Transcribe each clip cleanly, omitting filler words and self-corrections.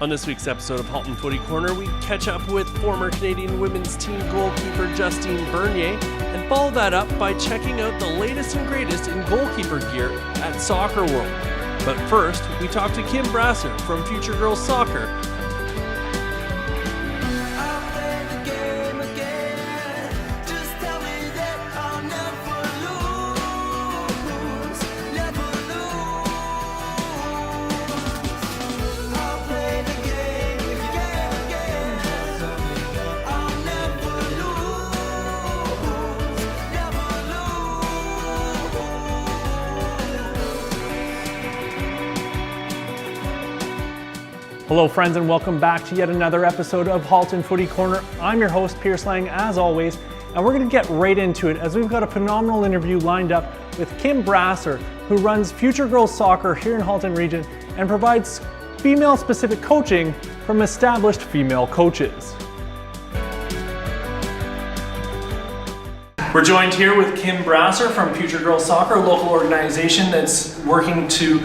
On this week's episode of Halton Footy Corner, we catch up with former Canadian women's team goalkeeper Justine and follow that up by checking out the latest and greatest in goalkeeper gear at Soccer World. But first, we talk to Kim Brasser from Future Girls Soccer. Hello friends, and welcome back to yet another episode of Halton Footy Corner. I'm your host, Pierce Lang, as always, and we're going to get right into it as we've got a phenomenal interview lined up with Kim Brasser, who runs Future Girls Soccer here in Halton Region and provides female-specific coaching from established female coaches. We're joined here with Kim Brasser from Future Girls Soccer, a local organization that's working to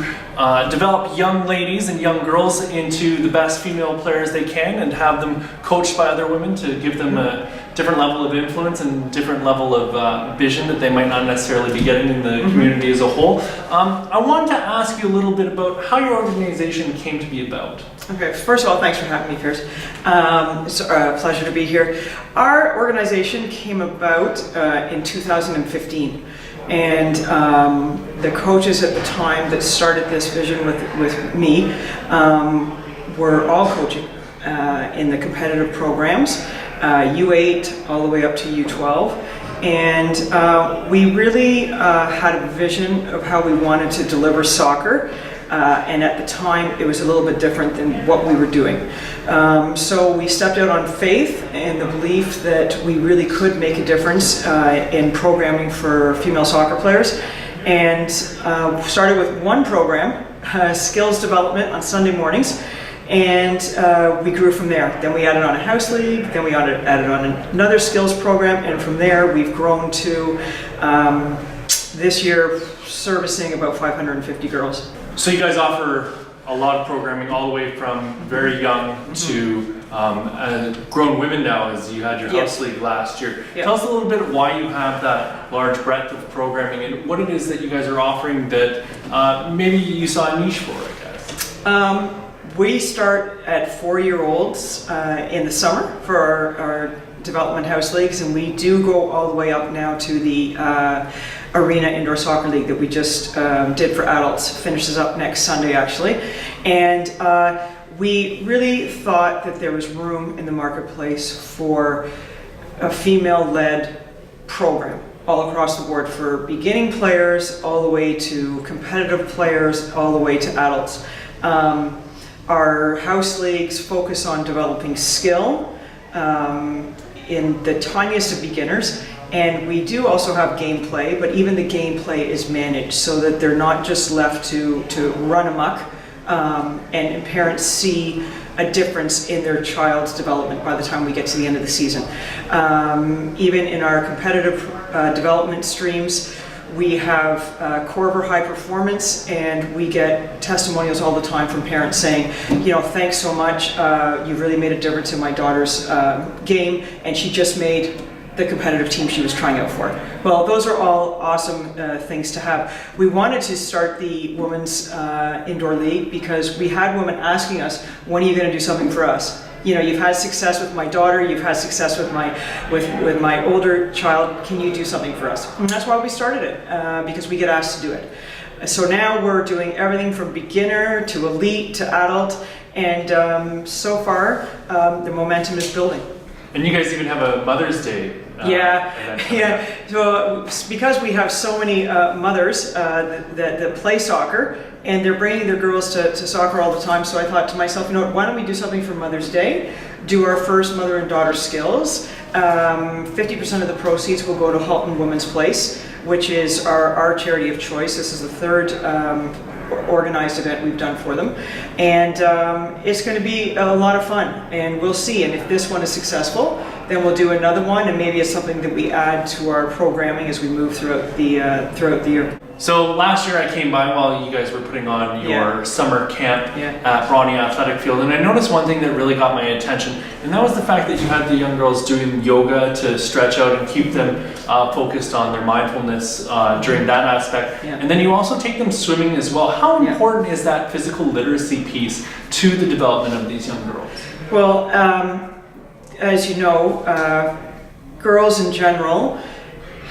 develop young ladies and young girls into the best female players they can and have them coached by other women to give them a different level of influence and different level of vision that they might not necessarily be getting in the community as a whole. I wanted to ask you a little bit about how your organization came to be about. Okay, first of all, thanks for having me, Pierce. It's a pleasure to be here. Our organization came about in 2015, and the coaches at the time that started this vision with me were all coaching in the competitive programs, U8 all the way up to U12. And we really had a vision of how we wanted to deliver soccer. And at the time, it was a little bit different than what we were doing. So we stepped out on faith and the belief that we really could make a difference in programming for female soccer players. And started with one program, skills development on Sunday mornings. And we grew from there. Then we added on a house league, then we added on another skills program, and from there we've grown to this year servicing about 550 girls. So you guys offer a lot of programming all the way from very young to grown women now, as you had your house league last year. Yep. Tell us a little bit of why you have that large breadth of programming and what it is that you guys are offering that maybe you saw a niche for, I guess. We start at 4-year-olds in the summer for our development house leagues, and we do go all the way up now to the Arena Indoor Soccer League that we just did for adults. Finishes up next Sunday, actually. And we really thought that there was room in the marketplace for a female-led program all across the board, for beginning players all the way to competitive players all the way to adults. Our house leagues focus on developing skill in the tiniest of beginners, and we do also have gameplay, but even the gameplay is managed so that they're not just left to run amok, and parents see a difference in their child's development by the time we get to the end of the season. Even in our competitive development streams, we have Corver High Performance, and we get testimonials all the time from parents saying, you know, thanks so much, you really made a difference in my daughter's game, and she just made the competitive team she was trying out for. Well, those are all awesome things to have. We wanted to start the Women's Indoor League because we had women asking us, when are you going to do something for us? You know, you've had success with my daughter, you've had success with my older child, can you do something for us? And that's why we started it, because we get asked to do it. So now we're doing everything from beginner to elite to adult, and so far the momentum is building. And you guys even have a Mother's Day. Yeah. So because we have so many mothers that play soccer, and they're bringing their girls to soccer all the time, so I thought to myself, you know what, why don't we do something for Mother's Day? Do our first mother and daughter skills. 50% of the proceeds will go to Halton Women's Place, which is our charity of choice. This is the third organized event we've done for them, and it's going to be a lot of fun, and we'll see. And if this one is successful, then we'll do another one, and maybe it's something that we add to our programming as we move throughout the year. So last year I came by while you guys were putting on your Yeah. summer camp Yeah. at Bronny Athletic Field, and I noticed one thing that really got my attention, and that was the fact that you had the young girls doing yoga to stretch out and keep them focused on their mindfulness during that aspect. Yeah. And then you also take them swimming as well. How Yeah. important is that physical literacy piece to the development of these young girls? Well, as you know, girls in general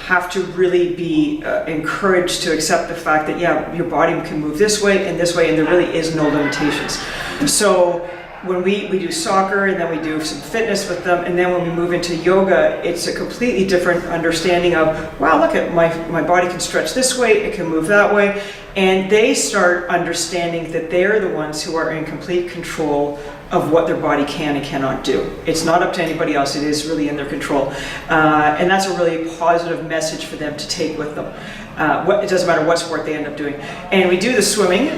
have to really be encouraged to accept the fact that, yeah, your body can move this way, and there really is no limitations. So when we do soccer, and then we do some fitness with them, and then when we move into yoga, it's a completely different understanding of, wow, look at my body can stretch this way, it can move that way, and they start understanding that they're the ones who are in complete control of what their body can and cannot do. It's not up to anybody else, it is really in their control. And that's a really positive message for them to take with them. It doesn't matter what sport they end up doing. And we do the swimming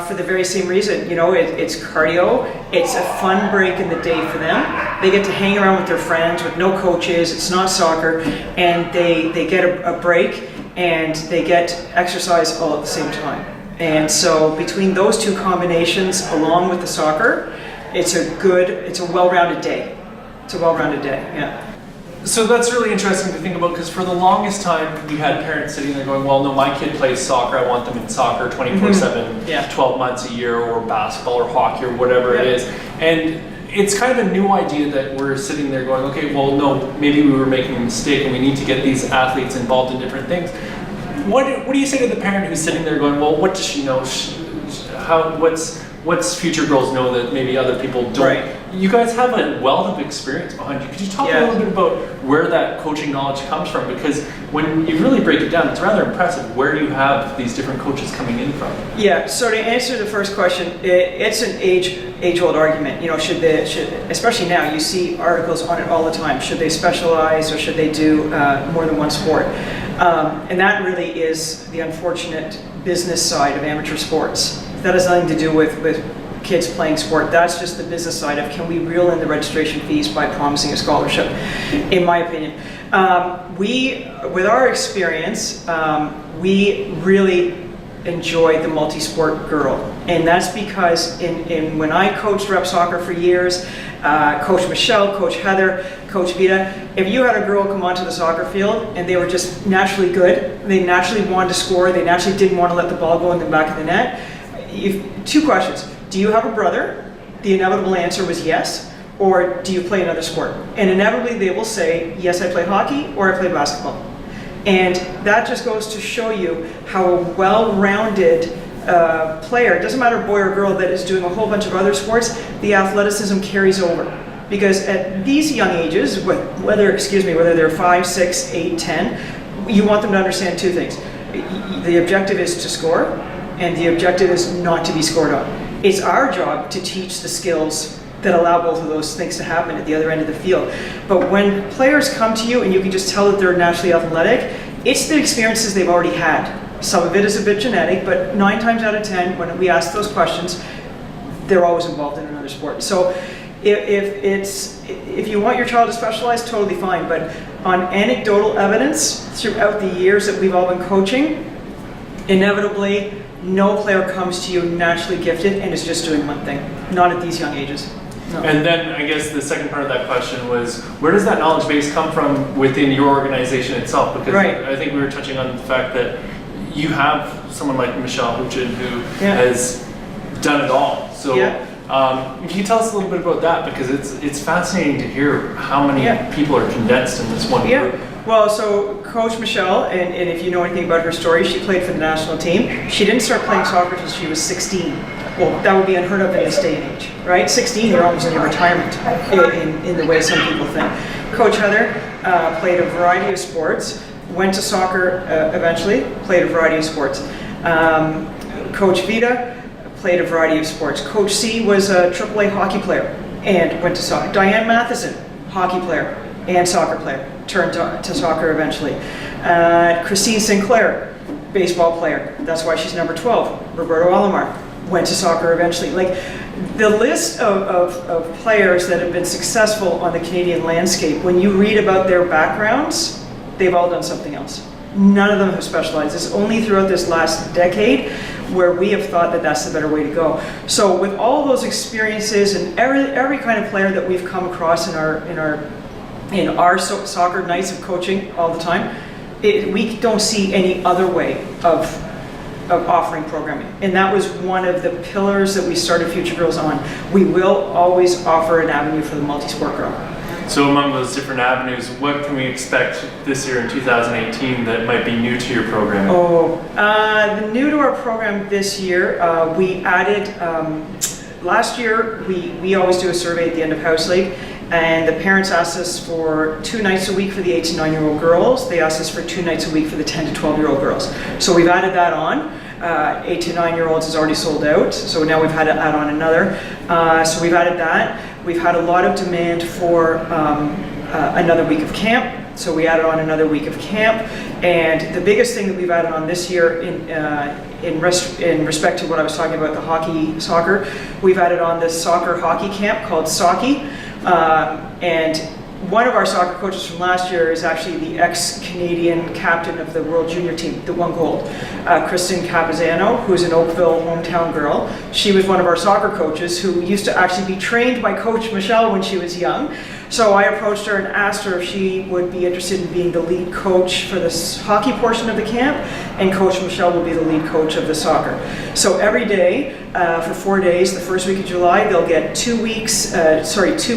for the very same reason. You know, it's cardio, it's a fun break in the day for them. They get to hang around with their friends with no coaches, it's not soccer, and they get a break and they get exercise all at the same time. And so between those two combinations, along with the soccer, it's a well-rounded day. It's a well-rounded day, yeah. So that's really interesting to think about, because for the longest time we had parents sitting there going, well, no, my kid plays soccer, I want them in soccer 24/7, Yeah. 12 months a year, or basketball or hockey or whatever it Yeah. is. And it's kind of a new idea that we're sitting there going, okay, well, no, maybe we were making a mistake and we need to get these athletes involved in different things. What do you say to the parent who's sitting there going, well, what does she know? What's future girls know that maybe other people don't? Right. You guys have a wealth of experience behind you. Could you talk Yeah. a little bit about where that coaching knowledge comes from? Because when you really break it down, it's rather impressive where you have these different coaches coming in from. Yeah, so to answer the first question, it's an age-old argument. You know, should especially now, you see articles on it all the time. Should they specialize or should they do more than one sport? And that really is the unfortunate business side of amateur sports. That has nothing to do with kids playing sport. That's just the business side of, can we reel in the registration fees by promising a scholarship, in my opinion. With our experience, we really enjoy the multi-sport girl. And that's because when I coached rep soccer for years, Coach Michelle, Coach Heather, Coach Vita, if you had a girl come onto the soccer field and they were just naturally good, they naturally wanted to score, they naturally didn't want to let the ball go in the back of the net, two questions. Do you have a brother? The inevitable answer was yes. Or do you play another sport? And inevitably they will say, yes, I play hockey or I play basketball. And that just goes to show you how a well-rounded player, it doesn't matter boy or girl, that is doing a whole bunch of other sports, the athleticism carries over. Because at these young ages, whether they're 5, 6, 8, 10, you want them to understand two things. The objective is to score, and the objective is not to be scored on. It's our job to teach the skills that allow both of those things to happen at the other end of the field. But when players come to you and you can just tell that they're naturally athletic, it's the experiences they've already had. Some of it is a bit genetic, but 9 times out of 10, when we ask those questions, they're always involved in another sport. So if you want your child to specialize, totally fine. But on anecdotal evidence throughout the years that we've all been coaching, inevitably, no player comes to you naturally gifted and is just doing one thing. Not at these young ages. No. And then I guess the second part of that question was, where does that knowledge base come from within your organization itself? Because Right. I think we were touching on the fact that you have someone like Michelle Huchin who Yeah. has done it all. So Yeah. can you tell us a little bit about that? Because it's fascinating to hear how many Yeah. people are condensed in this one Yeah. group. Well, so Coach Michelle, and if you know anything about her story, she played for the national team. She didn't start playing soccer until she was 16. Well, that would be unheard of in this day and age, right? 16, you're almost in your retirement in the way some people think. Coach Heather played a variety of sports, went to soccer eventually, played a variety of sports. Coach Vita played a variety of sports. Coach C was a AAA hockey player and went to soccer. Diane Matheson, hockey player and soccer player, turned to soccer eventually. Christine Sinclair, baseball player. That's why she's number 12. Roberto Alomar went to soccer eventually. Like, the list of players that have been successful on the Canadian landscape, when you read about their backgrounds, they've all done something else. None of them have specialized. It's only throughout this last decade where we have thought that that's the better way to go. So with all those experiences and every kind of player that we've come across in our soccer nights of coaching all the time, we don't see any other way of offering programming. And that was one of the pillars that we started Future Girls on. We will always offer an avenue for the multi-sport girl. So among those different avenues, what can we expect this year in 2018 that might be new to your program? New to our program this year, we added, last year we always do a survey at the end of House League, and the parents asked us for 2 nights a week for the 8 to 9-year-old girls. They asked us for 2 nights a week for the 10 to 12-year-old girls. So we've added that on. 8 to 9-year-olds is already sold out, so now we've had to add on another. So we've added that. We've had a lot of demand for another week of camp, so we added on another week of camp. And the biggest thing that we've added on this year in respect to what I was talking about, the soccer, we've added on this soccer hockey camp called Socky. And one of our soccer coaches from last year is actually the ex-Canadian captain of the World Junior team that won gold, Kristen Capizano, who's an Oakville hometown girl. She was one of our soccer coaches who used to actually be trained by Coach Michelle when she was young. So I approached her and asked her if she would be interested in being the lead coach for this hockey portion of the camp, and Coach Michelle will be the lead coach of the soccer. So every day, for 4 days, the first week of July, they'll get 2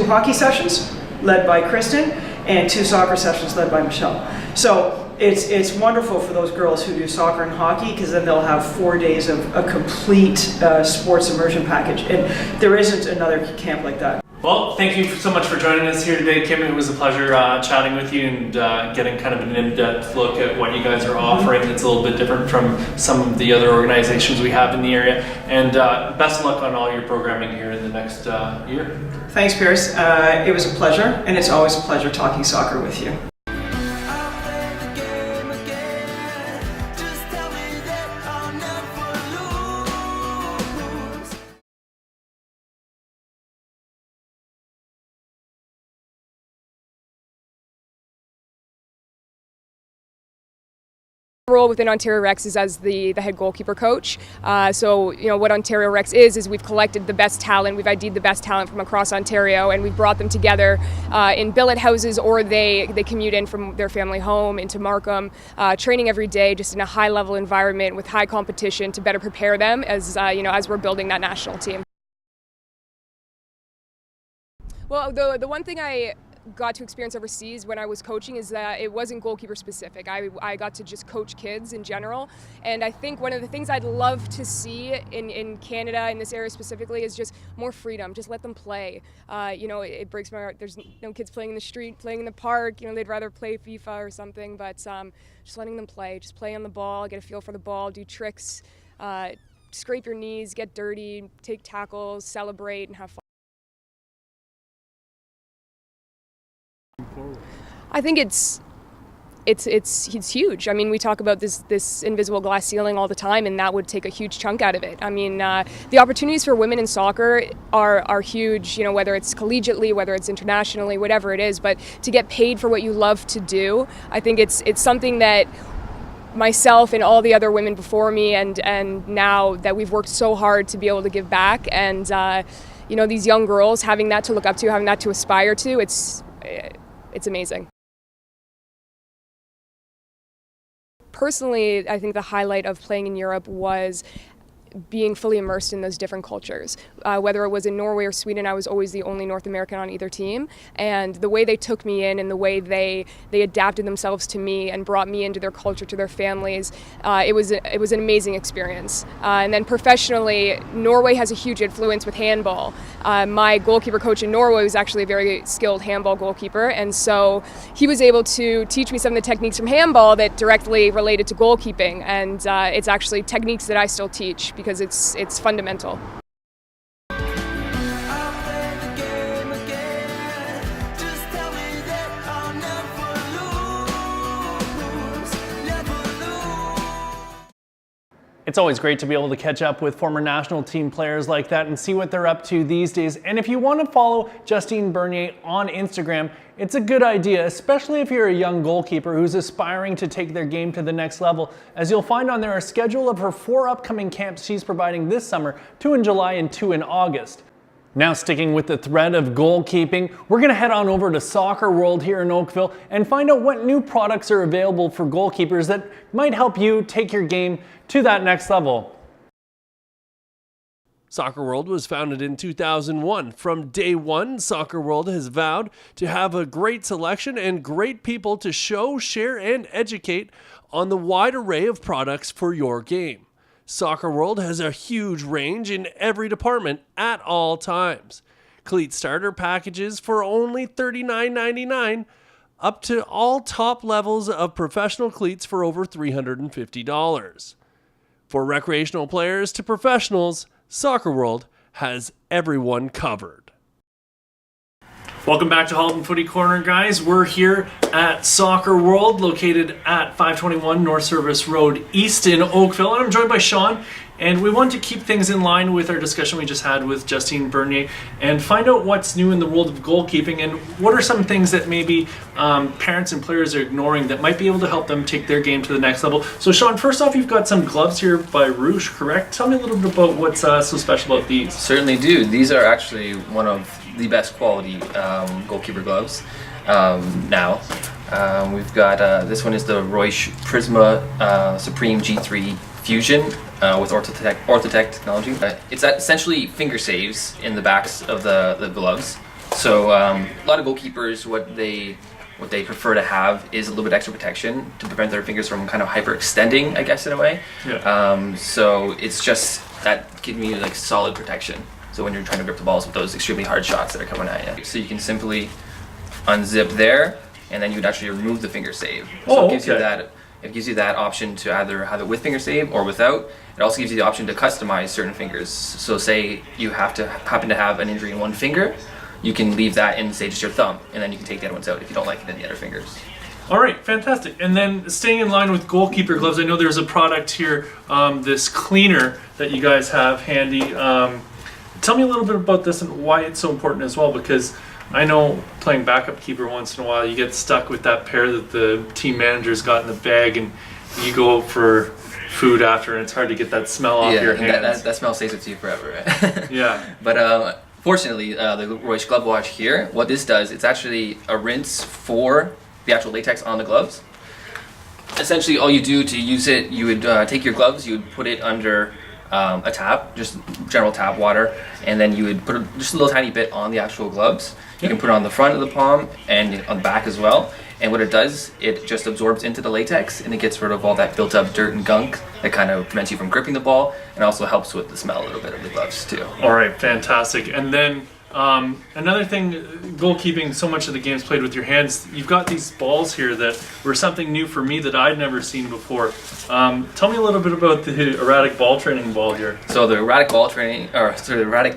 hockey sessions led by Kristen, and 2 soccer sessions led by Michelle. So it's wonderful for those girls who do soccer and hockey, because then they'll have 4 days of a complete sports immersion package, and there isn't another camp like that. Well, thank you so much for joining us here today, Kim. It was a pleasure chatting with you and getting kind of an in-depth look at what you guys are offering. It's a little bit different from some of the other organizations we have in the area. And best of luck on all your programming here in the next year. Thanks, Pierce. It was a pleasure, and it's always a pleasure talking soccer with you. Role within Ontario Rex is as the head goalkeeper coach. So what Ontario Rex is we've collected the best talent, we've ID'd the best talent from across Ontario, and we've brought them together in billet houses, or they commute in from their family home into Markham, training every day just in a high level environment with high competition to better prepare them as as we're building that national team. Well, the one thing I got to experience overseas when I was coaching is that it wasn't goalkeeper specific. I got to just coach kids in general, and I think one of the things I'd love to see in Canada, in this area specifically, is just more freedom. Just let them play. It breaks my heart. There's no kids playing in the street, playing in the park. They'd rather play FIFA or something, but just letting them play. Just play on the ball, get a feel for the ball, do tricks, scrape your knees, get dirty, take tackles, celebrate, and have fun. I think it's huge. I mean, we talk about this invisible glass ceiling all the time, and that would take a huge chunk out of it. I mean, the opportunities for women in soccer are huge, whether it's collegiately, whether it's internationally, whatever it is, but to get paid for what you love to do, I think it's something that myself and all the other women before me and now that we've worked so hard to be able to give back, and these young girls having that to look up to, having that to aspire to, it's amazing. Personally, I think the highlight of playing in Europe was being fully immersed in those different cultures. Whether it was in Norway or Sweden, I was always the only North American on either team, and the way they took me in and the way they adapted themselves to me and brought me into their culture, to their families, it was an amazing experience. And then professionally, Norway has a huge influence with handball. My goalkeeper coach in Norway was actually a very skilled handball goalkeeper, and so he was able to teach me some of the techniques from handball that directly related to goalkeeping, and it's actually techniques that I still teach, because it's fundamental. It's always great to be able to catch up with former national team players like that and see what they're up to these days. And if you want to follow Justine Bernier on Instagram, it's a good idea, especially if you're a young goalkeeper who's aspiring to take their game to the next level, as you'll find on there a schedule of her 4 upcoming camps she's providing this summer, 2 in July and 2 in August. Now, sticking with the thread of goalkeeping, we're going to head on over to Soccer World here in Oakville and find out what new products are available for goalkeepers that might help you take your game to that next level. Soccer World was founded in 2001. From day one, Soccer World has vowed to have a great selection and great people to show, share, and educate on the wide array of products for your game. Soccer World has a huge range in every department at all times. Cleat starter packages for only $39.99, up to all top levels of professional cleats for over $350. For recreational players to professionals, Soccer World has everyone covered. Welcome back to Halton Footy Corner, guys. We're here at Soccer World, located at 521 North Service Road East in Oakville. And I'm joined by Sean, and we want to keep things in line with our discussion we just had with Justine Bernier and find out what's new in the world of goalkeeping and what are some things that maybe parents and players are ignoring that might be able to help them take their game to the next level. So Sean, first off, you've got some gloves here by Rouge, correct? Tell me a little bit about what's so special about these. Certainly do. These are actually one of the best quality goalkeeper gloves now. We've got this one is the Reusch Prisma Supreme G3 Fusion with Orthotech technology. It's essentially finger saves in the backs of the gloves. So a lot of goalkeepers, what they prefer to have is a little bit extra protection to prevent their fingers from kind of hyperextending, I guess, in a way. Yeah. So it's just that giving you like solid protection. So when you're trying to grip the balls with those extremely hard shots that are coming at you. So you can simply unzip there, and then you would actually remove the finger save. So it gives you that option to either have it with finger save or without. It also gives you the option to customize certain fingers. So say you happen to have an injury in one finger, you can leave that in, say, just your thumb, and then you can take the other ones out if you don't like it in the other fingers. All right, fantastic. And then staying in line with goalkeeper gloves, I know there's a product here, this cleaner that you guys have handy. Tell me a little bit about this and why it's so important as well, because I know playing backup keeper once in a while, you get stuck with that pair that the team manager's got in the bag, and you go for food after, and it's hard to get that smell off your hands. That smell stays with you forever, right? Yeah. But fortunately, the Reusch Glove Wash here, what this does, it's actually a rinse for the actual latex on the gloves. Essentially, all you do to use it, you would take your gloves, you would put it under a tap, just general tap water, and then you would put just a little tiny bit on the actual gloves. You can put it on the front of the palm and on the back as well. And what it does, it just absorbs into the latex and it gets rid of all that built up dirt and gunk that kind of prevents you from gripping the ball, and also helps with the smell a little bit of the gloves too. All right, fantastic. And then another thing, goalkeeping, so much of the game's played with your hands. You've got these balls here that were something new for me that I'd never seen before. Tell me a little bit about the erratic ball training ball here. So the erratic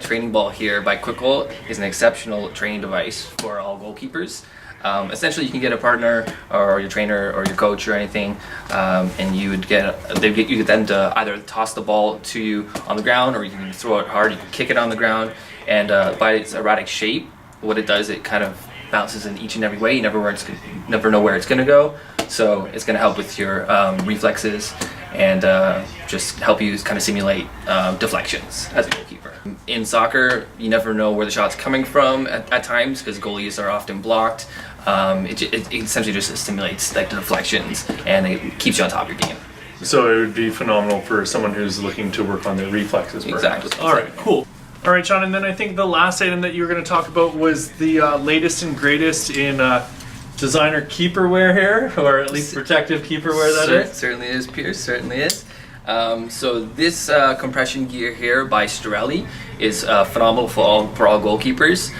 training ball here by Quickle is an exceptional training device for all goalkeepers. Essentially, you can get a partner or your trainer or your coach or anything, and you get them to either toss the ball to you on the ground, or you can throw it hard. You can kick it on the ground, and by its erratic shape, what it does, it kind of bounces in each and every way. You never know where it's going to go. So it's going to help with your reflexes and just help you kind of simulate deflections as a goalkeeper. In soccer, you never know where the shot's coming from at times because goalies are often blocked. It essentially just stimulates like the deflections, and it keeps you on top of your game. So it would be phenomenal for someone who's looking to work on their reflexes. Exactly. All right, cool. All right, Sean, and then I think the last item that you were going to talk about was the latest and greatest in designer keeper wear here, or at least protective keeper wear, that is. Certainly is, Pierce, certainly is. So this compression gear here by Storelli is phenomenal for all goalkeepers.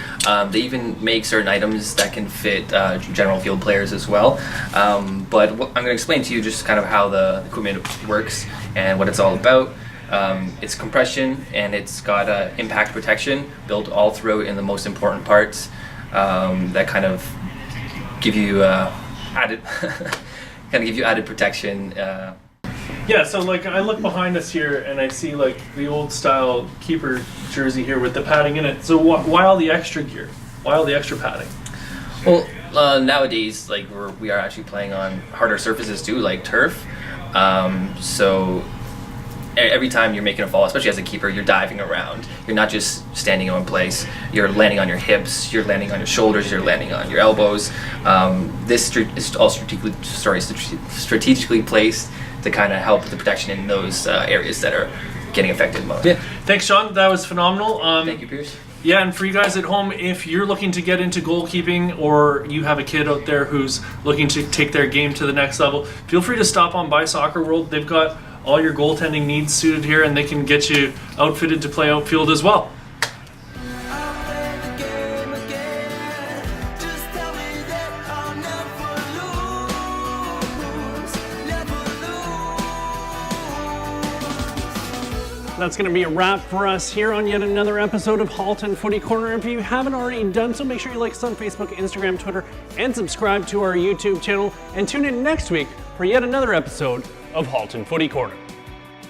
They even make certain items that can fit general field players as well. But I'm going to explain to you just kind of how the equipment works and what it's all about. It's compression, and it's got impact protection built all throughout in the most important parts that kind of give you added protection. Yeah, so like I look behind us here and I see like the old style keeper jersey here with the padding in it. So why all the extra gear? Why all the extra padding? Well, nowadays, like we are actually playing on harder surfaces too, like turf. So every time you're making a fall, especially as a keeper, you're diving around. You're not just standing in one place. You're landing on your hips. You're landing on your shoulders. You're landing on your elbows. This is all strategically placed to kind of help the protection in those areas that are getting affected most. Yeah. Thanks, Sean. That was phenomenal. Thank you, Pierce. Yeah, and for you guys at home, if you're looking to get into goalkeeping or you have a kid out there who's looking to take their game to the next level, feel free to stop on by Soccer World. They've got all your goaltending needs suited here, and they can get you outfitted to play outfield as well. That's going to be a wrap for us here on yet another episode of Halton Footy Corner. If you haven't already done so, make sure you like us on Facebook, Instagram, Twitter, and subscribe to our YouTube channel. And tune in next week for yet another episode of Halton Footy Corner.